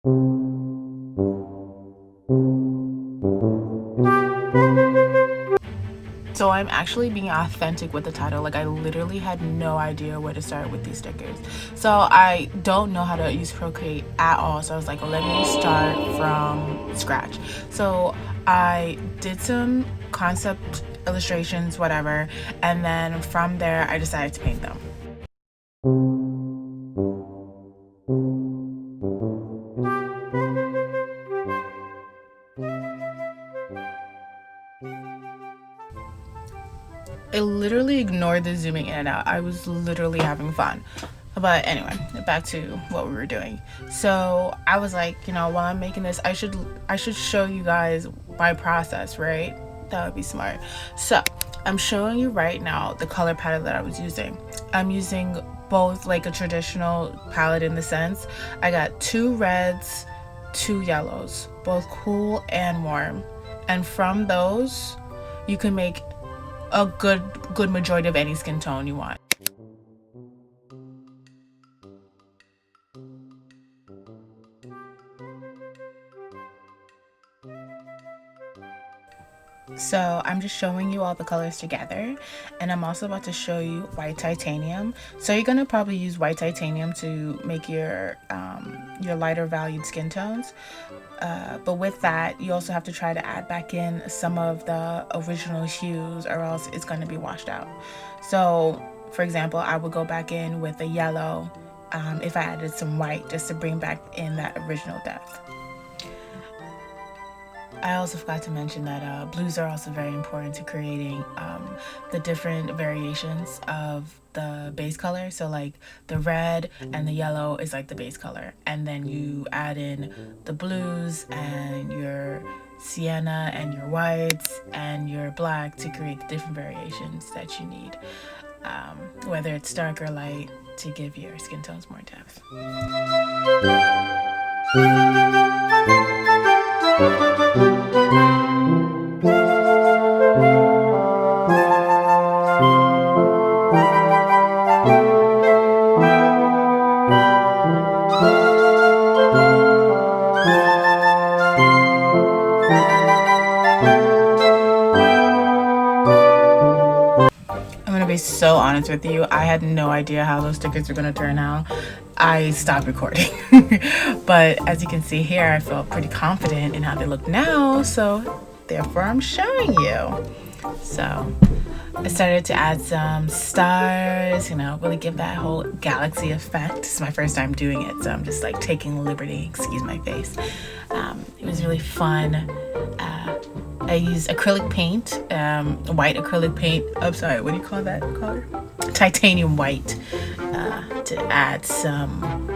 So I'm actually being authentic with the title. Like, I literally had no idea where to start with these stickers. So I don't know how to use Procreate at all. So I was like, let me start from scratch. So I did some concept illustrations, whatever, and then from there I decided to paint them. I literally ignored the zooming in and out. I was literally having fun. But anyway, back to what we were doing. So I was like, you know, while I'm making this, I should show you guys my process, right? That would be smart. So I'm showing you right now the color palette that I was using. I'm using both like a traditional palette in the sense I got 2 reds, 2 yellows, both cool and warm. And from those, you can make a good majority of any skin tone you want. So I'm just showing you all the colors together, and I'm also about to show you white titanium. So you're gonna probably use white titanium to make your lighter valued skin tones. But with that, you also have to try to add back in some of the original hues, or else it's going to be washed out. So for example, I would go back in with a yellow if I added some white, just to bring back in that original depth. I also forgot to mention that blues are also very important to creating the different variations of the base color. So like the red and the yellow is like the base color, and then you add in the blues and your sienna and your whites and your black to create the different variations that you need, whether it's dark or light, to give your skin tones more depth. So honest with you, I had no idea how those stickers were going to turn out. I stopped recording. But as you can see here, I feel pretty confident in how they look now, so therefore I'm showing you. So I started to add some stars, you know, really give that whole galaxy effect. This is my first time doing it, so I'm just like taking liberty, excuse my face. It was really fun. I used acrylic paint, white acrylic paint. I'm sorry, what do you call that color? Titanium white, to add some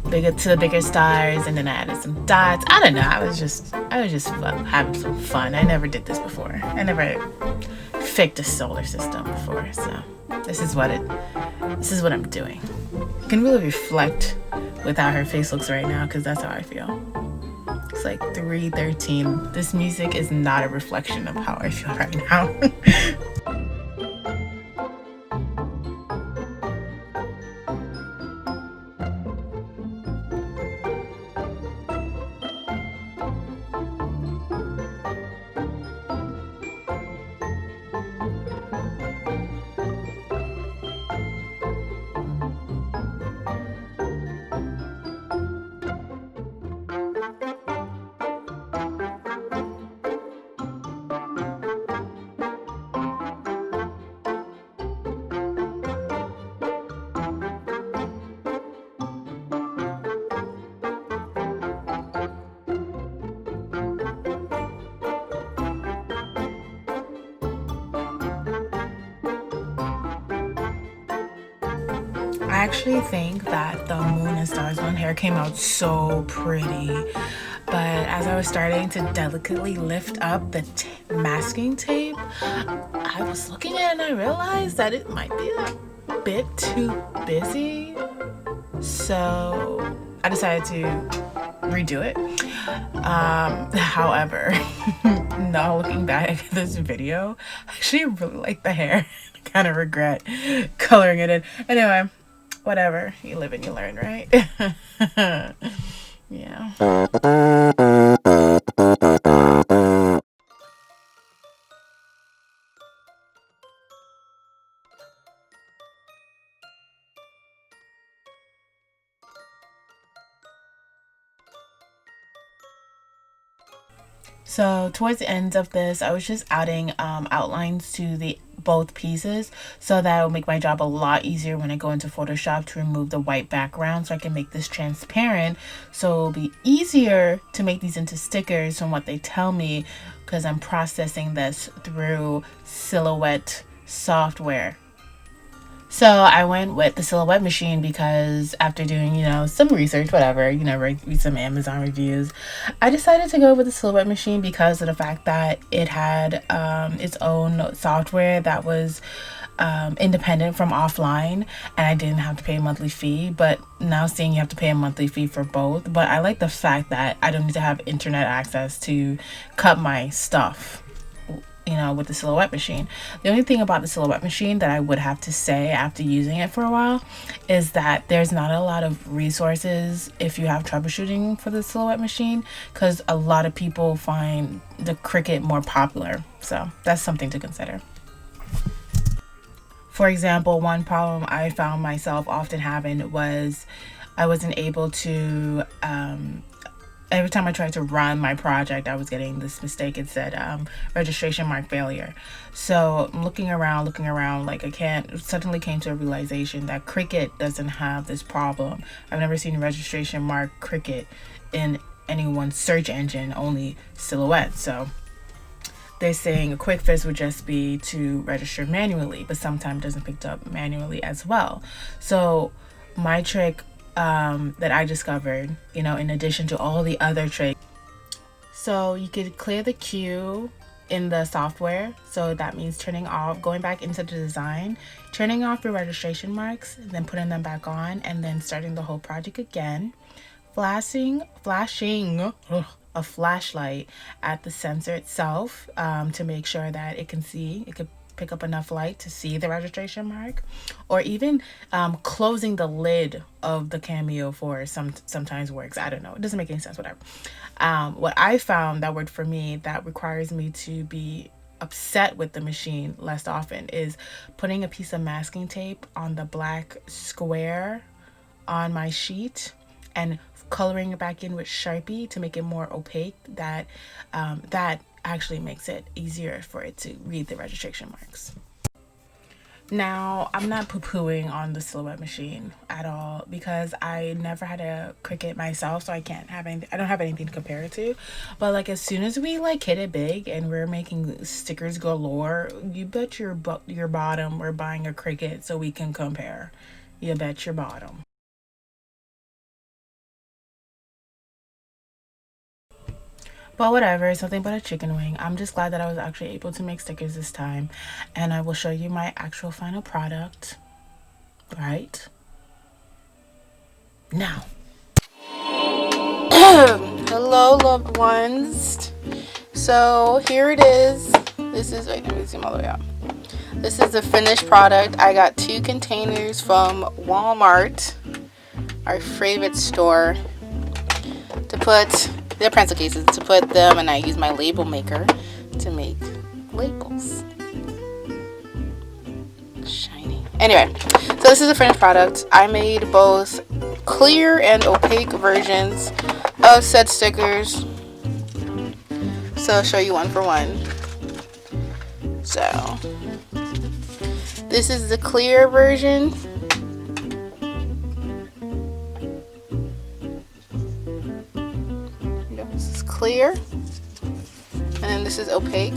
bigger stars, and then I added some dots. I don't know. I was just having some fun. I never did this before. I never faked a solar system before, so this is what I'm doing. I can really reflect with how her face looks right now, because that's how I feel. It's like 3:13. This music is not a reflection of how I feel right now. I actually think that the moon and stars one hair came out so pretty, but as I was starting to delicately lift up the masking tape, I was looking at it and I realized that it might be a bit too busy, so I decided to redo it. However, now looking back at this video, I actually really like the hair. I kind of regret coloring it in. Anyway, whatever, you live and you learn, right? Yeah. So towards the end of this, I was just adding outlines to the both pieces, so that will make my job a lot easier when I go into Photoshop to remove the white background, so I can make this transparent, so it'll be easier to make these into stickers from what they tell me, because I'm processing this through Silhouette software. So I went with the Silhouette machine because after doing, some research, whatever, read some Amazon reviews, I decided to go with the Silhouette machine because of the fact that it had its own software that was independent from offline, and I didn't have to pay a monthly fee. But now seeing you have to pay a monthly fee for both, but I like the fact that I don't need to have internet access to cut my stuff, with the Silhouette machine. The only thing about the Silhouette machine that I would have to say after using it for a while is that there's not a lot of resources if you have troubleshooting for the Silhouette machine, because a lot of people find the Cricut more popular. So that's something to consider. For example, one problem I found myself often having was I wasn't able to every time I tried to run my project, I was getting this mistake. It said registration mark failure. So I'm looking around, like suddenly came to a realization that Cricut doesn't have this problem. I've never seen registration mark Cricut in anyone's search engine, only Silhouette. So they're saying a quick fix would just be to register manually, but sometimes it doesn't pick up manually as well. So my trick that I discovered, in addition to all the other tricks. So you could clear the queue in the software. So that means going back into the design, turning off your registration marks, and then putting them back on, and then starting the whole project again. Flashing a flashlight at the sensor itself to make sure that it could pick up enough light to see the registration mark, or even closing the lid of the Cameo for sometimes works. I don't know, it doesn't make any sense, whatever. What I found that worked for me, that requires me to be upset with the machine less often, is putting a piece of masking tape on the black square on my sheet and coloring it back in with Sharpie to make it more opaque. That actually makes it easier for it to read the registration marks. Now, I'm not poo-pooing on the Silhouette machine at all because I never had a Cricut myself, so I don't have anything to compare it to. But like, as soon as we hit it big and we're making stickers galore, you bet your bottom we're buying a Cricut so we can compare. You bet your bottom. But whatever, it's nothing but a chicken wing. I'm just glad that I was actually able to make stickers this time. And I will show you my actual final product right now. Hello, loved ones. So here it is. Wait, let me zoom all the way out. This is the finished product. I got 2 containers from Walmart, our favorite store, to put they're pencil cases, to put them, and I use my label maker to make labels. Shiny. Anyway, so this is a finished product. I made both clear and opaque versions of said stickers. So I'll show you one for one. So this is the clear version. This is clear, and then this is opaque.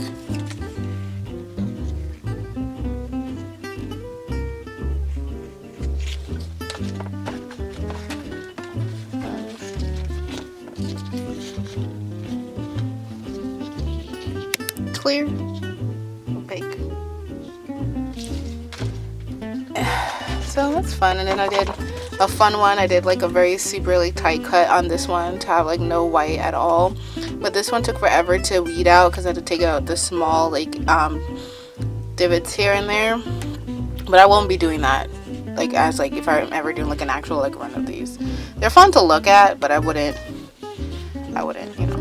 Clear, opaque. So that's fun. And then I did a fun one. I did like a very super tight cut on this one to have no white at all. But this one took forever to weed out because I had to take out the small divots here and there. But I won't be doing that if I'm ever doing an actual run of these. They're fun to look at, but I wouldn't I wouldn't, you know.